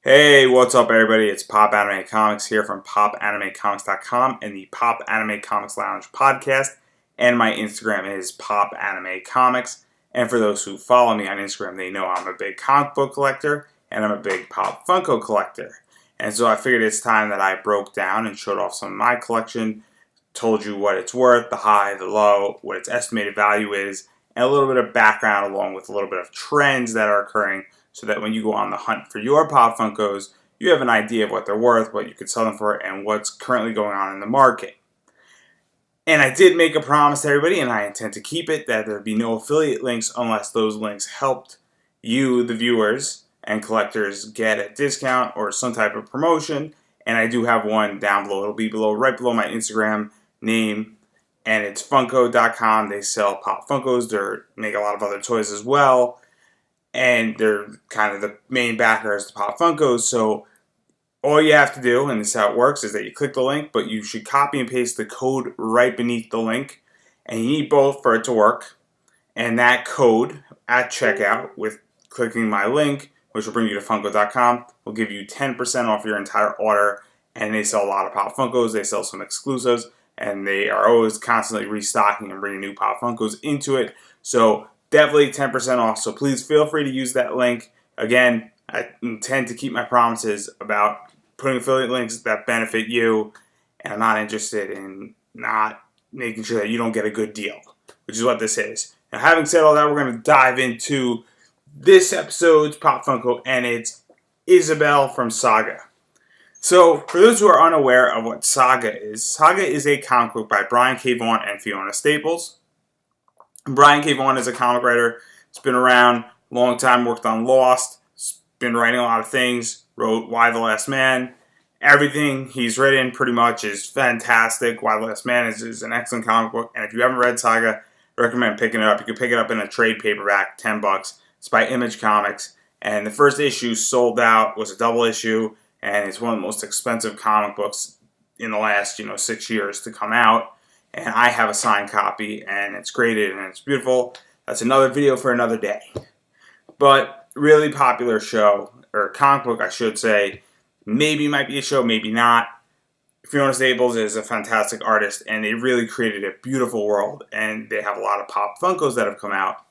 Hey, what's up everybody? It's Pop Anime Comics here from PopAnimeComics.com and the Pop Anime Comics Lounge podcast. And my Instagram is Pop Anime Comics. And for those who follow me on Instagram, they know I'm a big comic book collector and I'm a big Pop Funko collector. And so I figured it's time that I broke down and showed off some of my collection, told you what it's worth, the high, the low, what its estimated value is, and a little bit of background along with a little bit of trends that are occurring so that when you go on the hunt for your Pop Funkos, you have an idea of what they're worth, what you could sell them for, and what's currently going on in the market. And I did make a promise to everybody, and I intend to keep it, that there'd be no affiliate links unless those links helped you, the viewers and collectors, get a discount or some type of promotion. And I do have one down below. It'll be right below my Instagram name, and it's Funko.com. They sell Pop Funkos. They make a lot of other toys as well. And they're kind of the main backers to Pop Funkos. So all you have to do, and this is how it works, is that you click the link, but you should copy and paste the code right beneath the link. And you need both for it to work. And that code at checkout with clicking my link, which will bring you to Funko.com, will give you 10% off your entire order. And they sell a lot of Pop Funkos. They sell some exclusives. And they are always constantly restocking and bringing new Pop Funkos into it. So definitely 10% off, so please feel free to use that link. Again, I intend to keep my promises about putting affiliate links that benefit you, and I'm not interested in not making sure that you don't get a good deal, which is what this is. Now, having said all that, we're going to dive into this episode's Pop Funko, and it's Izabel from Saga. So, for those who are unaware of what Saga is a comic book by Brian K. Vaughan and Fiona Staples. Brian K. Vaughan is a comic writer. He's been around a long time, worked on Lost. He's been writing a lot of things. Wrote Y the Last Man. Everything he's written pretty much is fantastic. Y the Last Man is an excellent comic book. And if you haven't read Saga, I recommend picking it up. You can pick it up in a trade paperback, $10. It's by Image Comics. And the first issue sold out, was a double issue. And it's one of the most expensive comic books in the last 6 years to come out. And I have a signed copy, and it's graded, and it's beautiful. That's another video for another day. But really popular show, or comic book, I should say. Maybe might be a show, maybe not. Fiona Staples is a fantastic artist, and they really created a beautiful world. And they have a lot of Pop Funkos that have come out,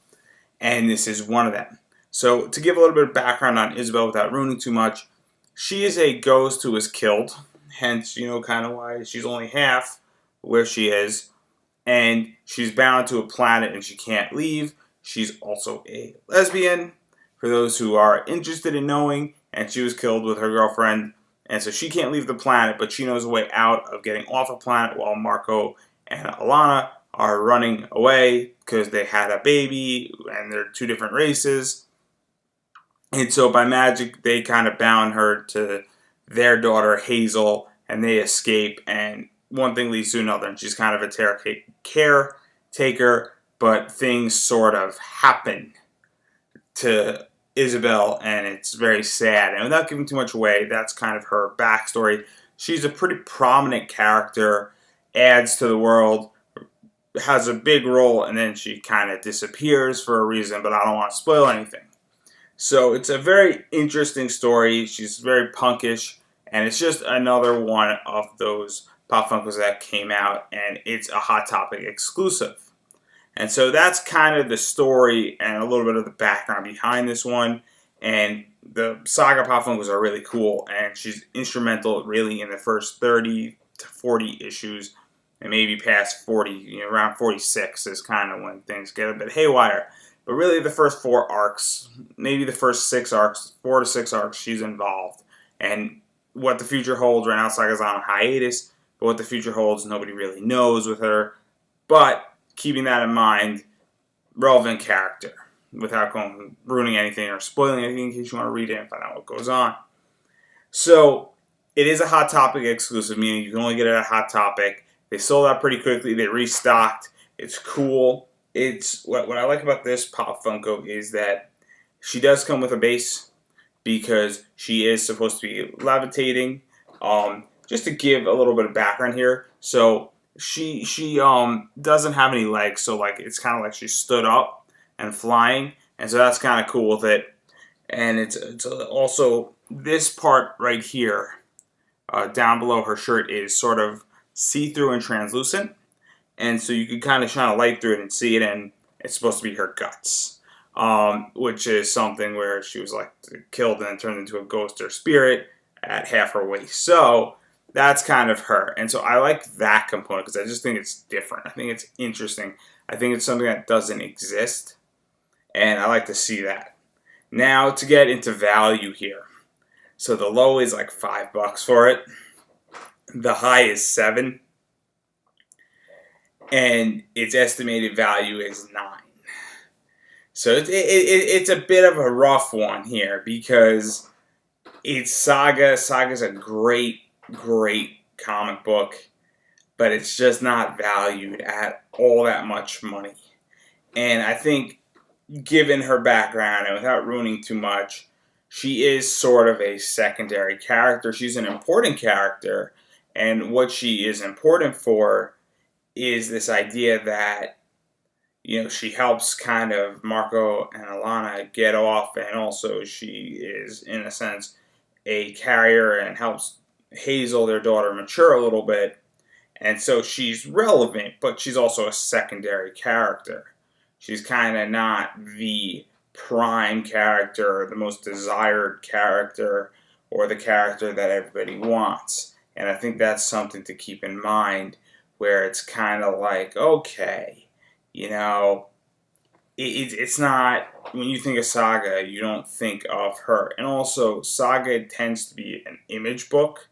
and this is one of them. So to give a little bit of background on Izabel without ruining too much, she is a ghost who was killed. Hence, kind of why she's only half where she is, and she's bound to a planet and she can't leave. She's also a lesbian, for those who are interested in knowing, and she was killed with her girlfriend, and so she can't leave the planet, but she knows a way out of getting off the planet while Marco and Alana are running away because they had a baby and they're two different races. And so by magic, they kind of bound her to their daughter Hazel, and they escape, and one thing leads to another, and she's kind of a caretaker, but things sort of happen to Izabel, and it's very sad. And without giving too much away, that's kind of her backstory. She's a pretty prominent character, adds to the world, has a big role, and then she kind of disappears for a reason, but I don't want to spoil anything. So it's a very interesting story. She's very punkish, and it's just another one of those Pop Funkos that came out, and it's a Hot Topic exclusive. And so that's kind of the story and a little bit of the background behind this one. And the Saga Pop Funkos are really cool, and she's instrumental really in the first 30 to 40 issues, and maybe past 40, around 46 is kind of when things get a bit haywire. But really the first 4 arcs, maybe the first 6 arcs, 4 to 6 arcs, she's involved. And what the future holds, right now Saga's on a hiatus, but what the future holds, nobody really knows with her. But keeping that in mind, relevant character, without ruining anything or spoiling anything in case you want to read it and find out what goes on. So it is a Hot Topic exclusive, meaning you can only get it at Hot Topic. They sold out pretty quickly. They restocked. It's cool. It's what I like about this Pop Funko is that she does come with a base because she is supposed to be levitating. Just to give a little bit of background here, so she doesn't have any legs, so like it's kind of like she stood up and flying, and so that's kind of cool with it. And it's also this part right here, down below her shirt, is sort of see-through and translucent, and so you can kind of shine a light through it and see it, and it's supposed to be her guts, which is something where she was like killed and then turned into a ghost or spirit at half her waist. So that's kind of her, and so I like that component because I just think it's different. I think it's interesting. I think it's something that doesn't exist, and I like to see that. Now to get into value here. So the low is like $5 for it. The high is 7, and its estimated value is 9. So it's a bit of a rough one here because it's Saga. Saga's a great comic book, but it's just not valued at all that much money. And I think, given her background and without ruining too much, she is sort of a secondary character. She's an important character, and what she is important for is this idea that, you know, she helps kind of Marco and Alana get off, and also she is, in a sense, a carrier and helps Hazel, their daughter, mature a little bit. And so she's relevant, but she's also a secondary character. She's kind of not the prime character, the most desired character, or the character that everybody wants. And I think that's something to keep in mind, where it's kind of like, okay, you know, it's not, when you think of Saga, you don't think of her. And also, Saga tends to be an image book,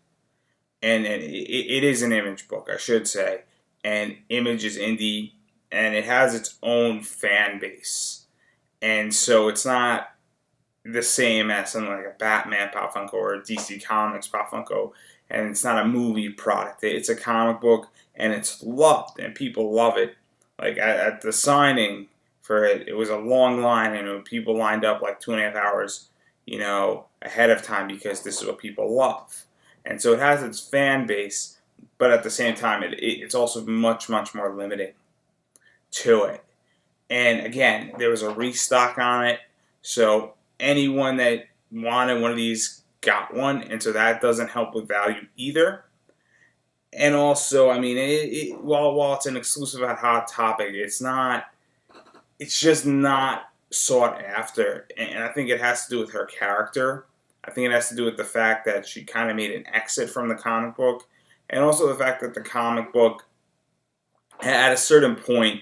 and it is an image book, I should say. And Image is indie, and it has its own fan base. And so it's not the same as something like a Batman Pop Funko or a DC Comics Pop Funko, and it's not a movie product. It's a comic book, and it's loved, and people love it. Like at the signing for it, it was a long line, and people lined up like 2.5 hours, you know, ahead of time because this is what people love. And so it has its fan base, but at the same time, it's also much more limiting to it. And again, there was a restock on it, so anyone that wanted one of these got one, and so that doesn't help with value either. And also, I mean, while it's an exclusive at Hot Topic, it's just not sought after, and I think it has to do with her character. I think it has to do with the fact that she kind of made an exit from the comic book, and also the fact that the comic book, at a certain point,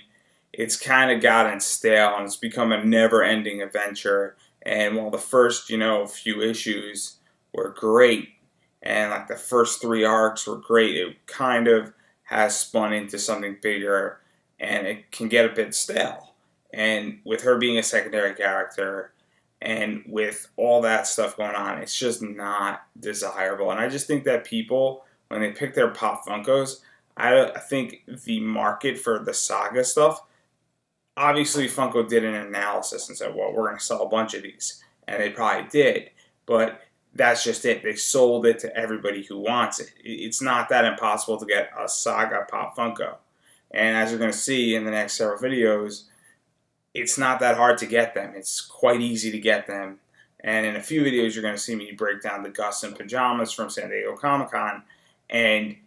it's kind of gotten stale, and it's become a never-ending adventure. And while the first, few issues were great, and like the first 3 arcs were great, it kind of has spun into something bigger, and it can get a bit stale. And with her being a secondary character, and with all that stuff going on, it's just not desirable. And I just think that people, when they pick their Pop Funkos, I think the market for the Saga stuff, obviously Funko did an analysis and said, well, we're going to sell a bunch of these. And they probably did. But that's just it. They sold it to everybody who wants it. It's not that impossible to get a Saga Pop Funko. And as you're going to see in the next several videos, it's not that hard to get them. It's quite easy to get them. And in a few videos, you're going to see me break down the Gus and Pajamas from San Diego Comic-Con. And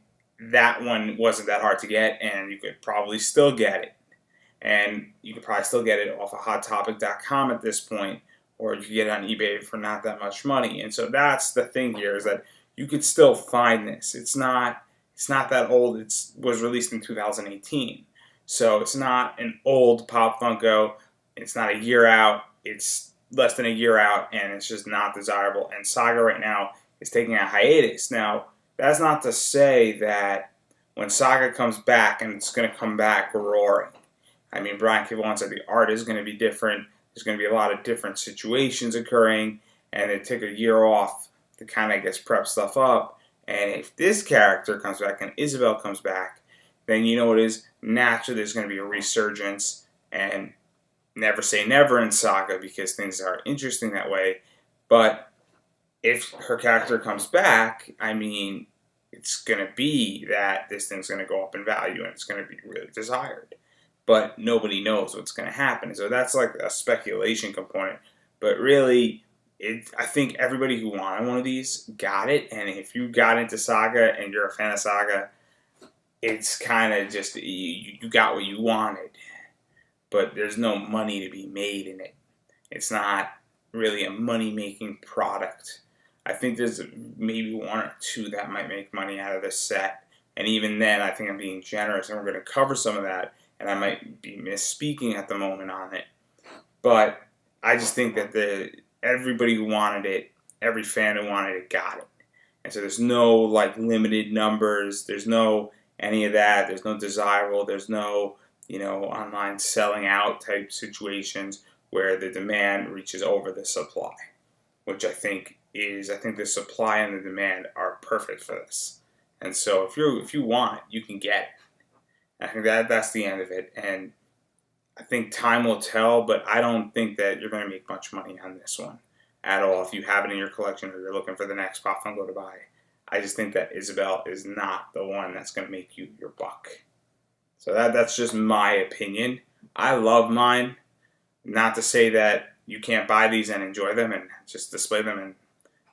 that one wasn't that hard to get, and you could probably still get it. And you could probably still get it off of HotTopic.com at this point, or you could get it on eBay for not that much money. And so that's the thing here, is that you could still find this. It's not that old. It was released in 2018. So it's not an old Pop Funko. It's not a year out. It's less than a year out, and it's just not desirable. And Saga right now is taking a hiatus. Now, that's not to say that when Saga comes back, and it's going to come back roaring. I mean, Brian K. Vaughan said the art is going to be different. There's going to be a lot of different situations occurring, and it took a year off to kind of, prep stuff up. And if this character comes back and Izabel comes back, then you know what it is. Naturally, there's going to be a resurgence, and never say never in Saga because things are interesting that way. But if her character comes back, I mean, it's going to be that this thing's going to go up in value, and it's going to be really desired. But nobody knows what's going to happen. So that's like a speculation component. But really, I think everybody who wanted one of these got it, and if you got into Saga and you're a fan of Saga, it's kind of just you got what you wanted, but there's no money to be made in it. It's not really a money-making product. I think there's maybe one or two that might make money out of this set, and even then, I think I'm being generous, and we're going to cover some of that, and I might be misspeaking at the moment on it, but I just think that everybody who wanted it, every fan who wanted it, got it. And so there's no like limited numbers. There's no any of that. There's no desirable. There's no online selling out type situations where the demand reaches over the supply, which I think the supply and the demand are perfect for this. And so if you want it, you can get it. I think that's the end of it. And I think time will tell, but I don't think that you're going to make much money on this one at all if you have it in your collection or you're looking for the next Pop Funko to buy. I just think that Izabel is not the one that's going to make you your buck. So that's just my opinion. I love mine. Not to say that you can't buy these and enjoy them and just display them and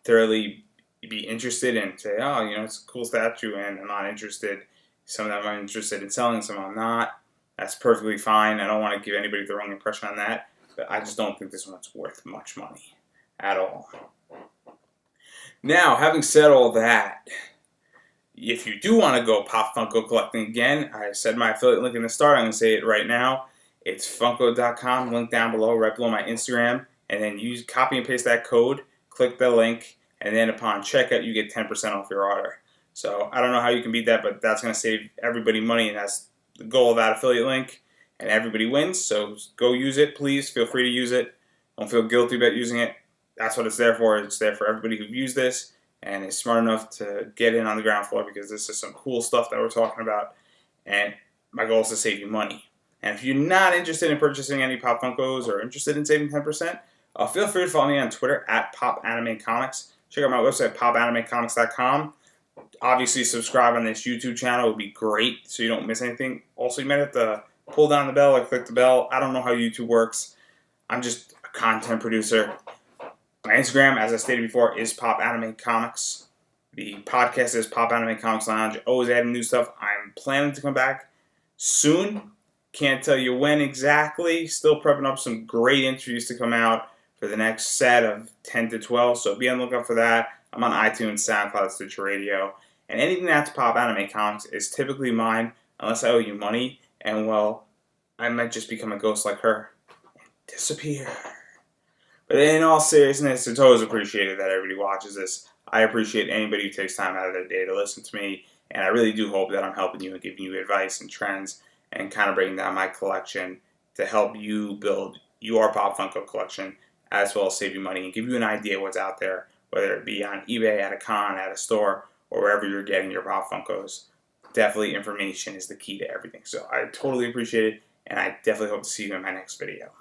thoroughly be interested and say, oh, it's a cool statue and I'm not interested. Some of them I'm interested in selling, some I'm not. That's perfectly fine. I don't want to give anybody the wrong impression on that, but I just don't think this one's worth much money at all. Now, having said all that, if you do want to go Pop Funko collecting again, I said my affiliate link in the start. I'm going to say it right now. It's Funko.com, link down below, right below my Instagram, and then copy and paste that code, click the link, and then upon checkout, you get 10% off your order. So I don't know how you can beat that, but that's going to save everybody money, and that's the goal of that affiliate link, and everybody wins. So go use it, please. Feel free to use it. Don't feel guilty about using it. That's what it's there for. It's there for everybody who've used this and is smart enough to get in on the ground floor, because this is some cool stuff that we're talking about, and my goal is to save you money. And if you're not interested in purchasing any Pop Funkos or interested in saving 10%, feel free to follow me on Twitter at PopAnimeComics. Check out my website, PopAnimeComics.com. Obviously, subscribe on this YouTube channel. It would be great so you don't miss anything. Also, you might have to pull down the bell or click the bell. I don't know how YouTube works. I'm just a content producer. My Instagram, as I stated before, is Pop Anime Comics. The podcast is Pop Anime Comics Lounge. Always adding new stuff. I'm planning to come back soon. Can't tell you when exactly. Still prepping up some great interviews to come out for the next set of 10 to 12. So be on the lookout for that. I'm on iTunes, SoundCloud, Stitcher Radio. And anything that's Pop Anime Comics is typically mine unless I owe you money. And, well, I might just become a ghost like her and disappear. But in all seriousness, it's always appreciated that everybody watches this. I appreciate anybody who takes time out of their day to listen to me. And I really do hope that I'm helping you and giving you advice and trends and kind of breaking down my collection to help you build your Pop Funko collection, as well as save you money and give you an idea what's out there, whether it be on eBay, at a con, at a store, or wherever you're getting your Pop Funkos. Definitely information is the key to everything. So I totally appreciate it, and I definitely hope to see you in my next video.